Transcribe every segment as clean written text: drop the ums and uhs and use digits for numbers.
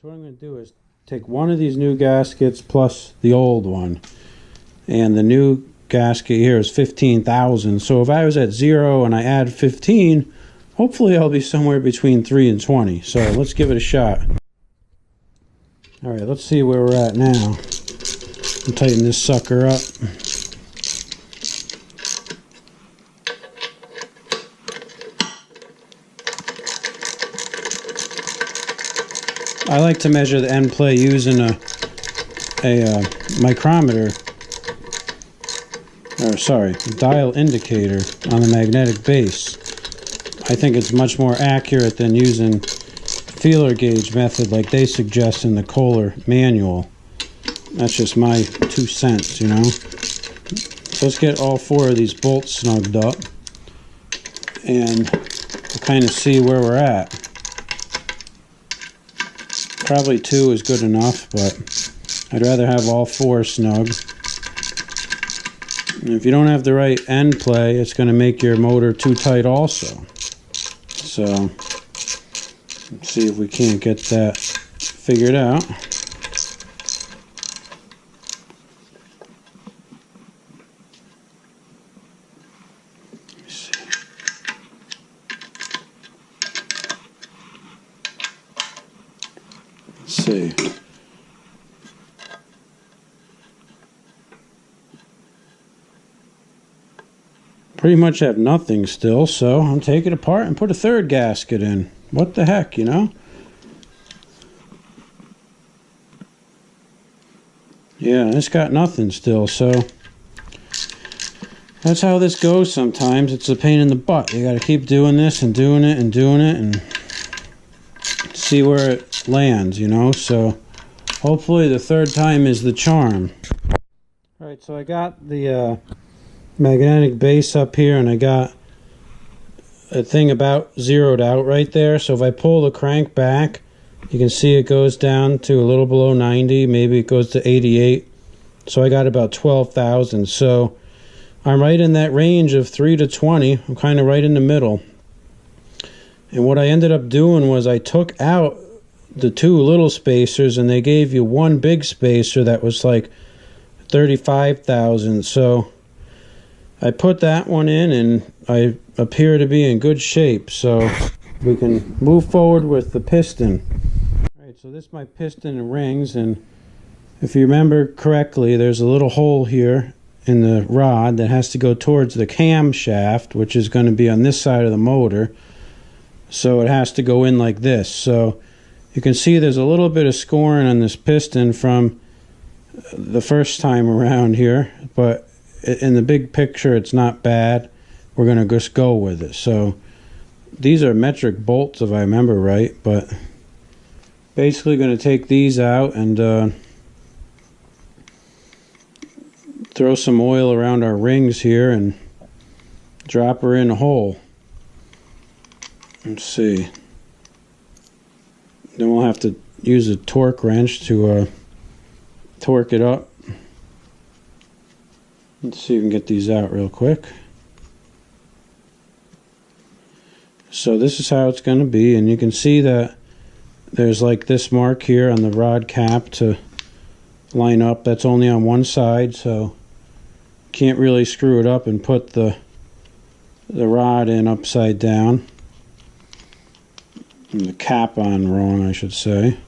So what I'm going to do is take one of these new gaskets plus the old one. And the new gasket here is 15,000. So if I was at 0 and I add 15, hopefully I'll be somewhere between 3 and 20. So let's give it a shot. Alright, let's see where we're at now. I'll tighten this sucker up. I like to measure the end play using a micrometer, or sorry, dial indicator on the magnetic base. I think it's much more accurate than using feeler gauge method like they suggest in the Kohler manual. That's just my 2 cents, you know. So let's get all 4 of these bolts snugged up and we'll kind of see where we're at. Probably 2 is good enough, but I'd rather have all 4 snug. And if you don't have the right end play, it's going to make your motor too tight also. So, let's see if we can't get that figured out. Let's see. Pretty much have nothing still, so I'll take it apart and put a third gasket in. What the heck, you know? Yeah, it's got nothing still, so that's how this goes sometimes. It's a pain in the butt. You gotta keep doing this and doing it and doing it and see where it lands, you know? So hopefully the third time is the charm. Alright, so I got the magnetic base up here and I got a thing about zeroed out right there. So if I pull the crank back, you can see it goes down to a little below 90, maybe it goes to 88. So I got about 12,000. So I'm right in that range of 3 to 20. I'm kind of right in the middle. And what I ended up doing was I took out the 2 little spacers and they gave you 1 big spacer that was like 35,000. So I put that one in and I appear to be in good shape, so we can move forward with the piston. Alright, so this is my piston and rings, and if you remember correctly, there's a little hole here in the rod that has to go towards the camshaft, which is going to be on this side of the motor. So it has to go in like this. So you can see there's a little bit of scoring on this piston from the first time around here, but in the big picture it's not bad. We're going to just go with it. So these are metric bolts if I remember right, but basically going to take these out and throw some oil around our rings here and drop her in a hole. Let's see. Then we'll have to use a torque wrench to torque it up. Let's see if we can get these out real quick. So this is how it's going to be, and you can see that there's like this mark here on the rod cap to line up. That's only on one side, so can't really screw it up and put the rod in upside down. And the cap on wrong, I should say.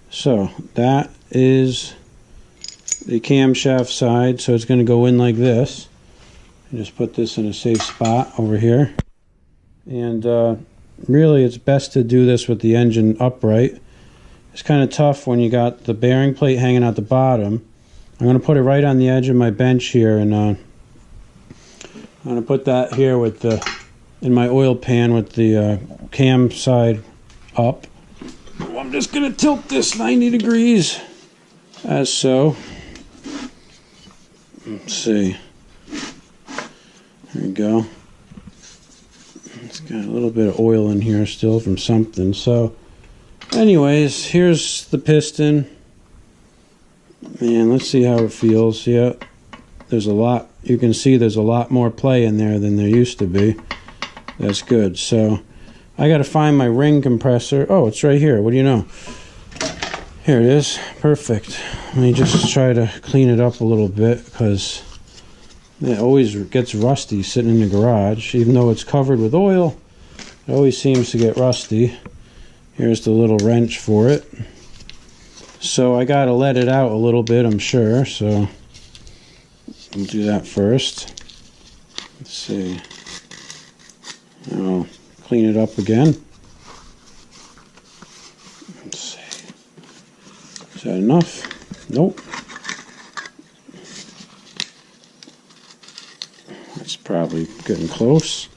So that is the camshaft side, so it's going to go in like this. And just put this in a safe spot over here. And really it's best to do this with the engine upright. It's kind of tough when you got the bearing plate hanging out the bottom. I'm going to put it right on the edge of my bench here, and I'm going to put that here with the in my oil pan with the cam side up. I'm just going to tilt this 90 degrees as so. Let's see. There we go. It's got a little bit of oil in here still from something. So anyways, here's the piston. And let's see how it feels. Yeah, there's a lot. You can see there's a lot more play in there than there used to be. That's good. So I got to find my ring compressor. Oh, it's right here. What do you know? Here it is. Perfect. Let me just try to clean it up a little bit because it always gets rusty sitting in the garage. Even though it's covered with oil, it always seems to get rusty. Here's the little wrench for it. So I gotta let it out a little bit, I'm sure. So we'll do that first. Let's see. I'll clean it up again. Let's see. Is that enough? Nope. That's probably getting close.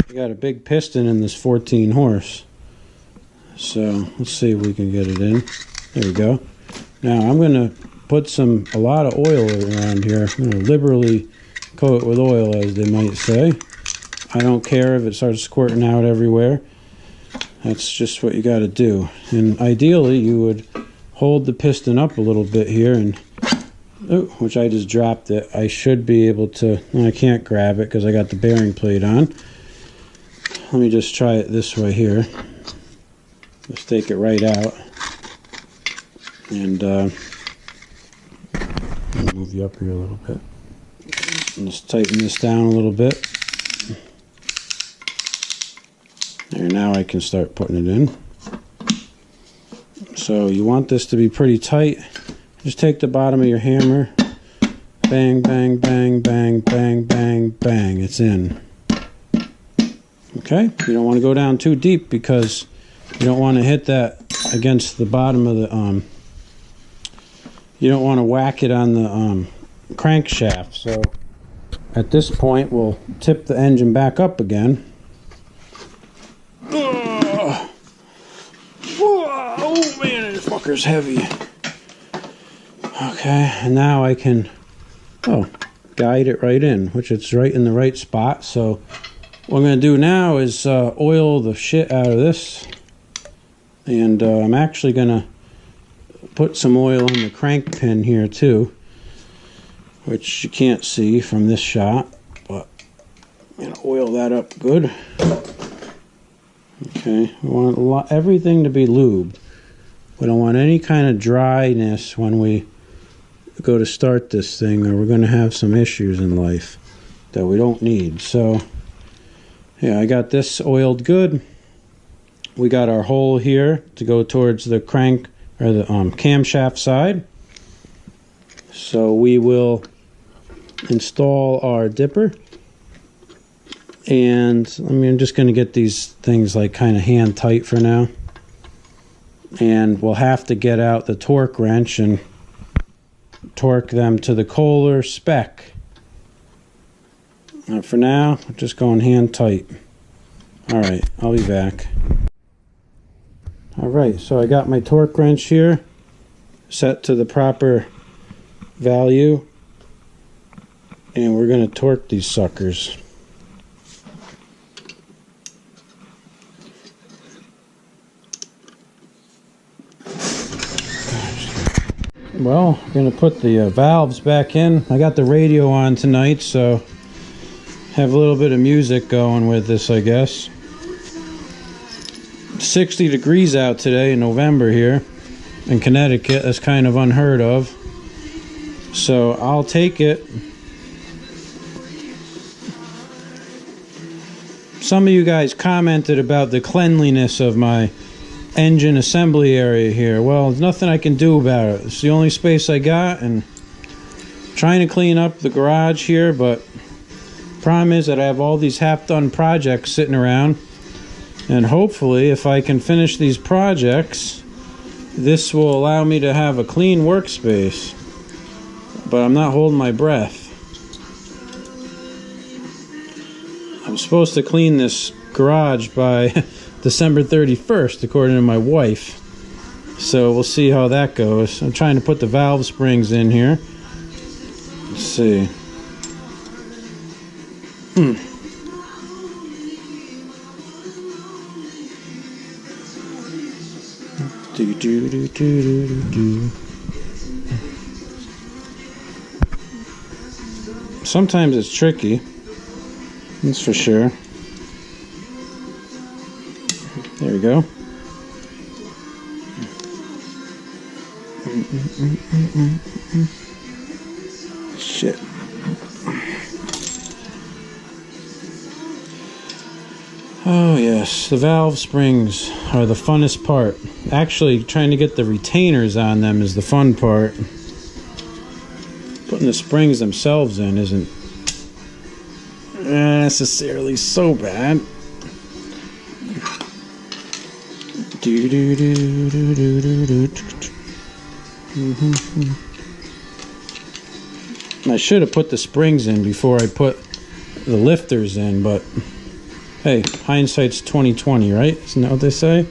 We got a big piston in this 14 horse. So let's see if we can get it in. There we go. Now I'm going to put a lot of oil around here. I'm going to liberally coat it with oil, as they might say. I don't care if it starts squirting out everywhere. That's just what you got to do. And ideally you would hold the piston up a little bit here, and which I just dropped it. I should be able to, I can't grab it because I got the bearing plate on. Let me just try it this way here. Just take it right out. And move you up here a little bit. And just tighten this down a little bit. There, now I can start putting it in. So you want this to be pretty tight. Just take the bottom of your hammer. Bang, bang, bang, bang, bang, bang, bang. It's in. Okay? You don't want to go down too deep because you don't want to hit that against the bottom of the you don't want to whack it on the crankshaft. So at this point we'll tip the engine back up again. Oh man, this fucker's heavy. Okay, and now I can guide it right in, which it's right in the right spot. So what I'm going to do now is oil the shit out of this. And I'm actually going to put some oil on the crank pin here too, which you can't see from this shot, but I'm going to oil that up good. Okay, we want everything to be lubed. We don't want any kind of dryness when we go to start this thing, or we're going to have some issues in life that we don't need. So yeah, I got this oiled good. We got our hole here to go towards the crank or the camshaft side. So we will install our dipper. And I'm just going to get these things like kind of hand tight for now. And we'll have to get out the torque wrench and torque them to the Kohler spec. And for now, I'm just going hand tight. Alright, I'll be back. Alright, so I got my torque wrench here set to the proper value. And we're going to torque these suckers. Well, I'm going to put the valves back in. I got the radio on tonight, so have a little bit of music going with this, I guess. 60 degrees out today in November here in Connecticut. That's kind of unheard of. So I'll take it. Some of you guys commented about the cleanliness of my engine assembly area here. Well, there's nothing I can do about it. It's the only space I got, and I'm trying to clean up the garage here, but problem is that I have all these half-done projects sitting around, and hopefully if I can finish these projects, this will allow me to have a clean workspace. But I'm not holding my breath. I'm supposed to clean this garage by December 31st, according to my wife. So we'll see how that goes. I'm trying to put the valve springs in here. Let's see. Sometimes it's tricky, that's for sure. There we go. Shit. Oh yes, the valve springs are the funnest part. Actually, trying to get the retainers on them is the fun part. Putting the springs themselves in isn't necessarily so bad. I should have put the springs in before I put the lifters in, but hey, hindsight's 20/20, right? Isn't that what they say?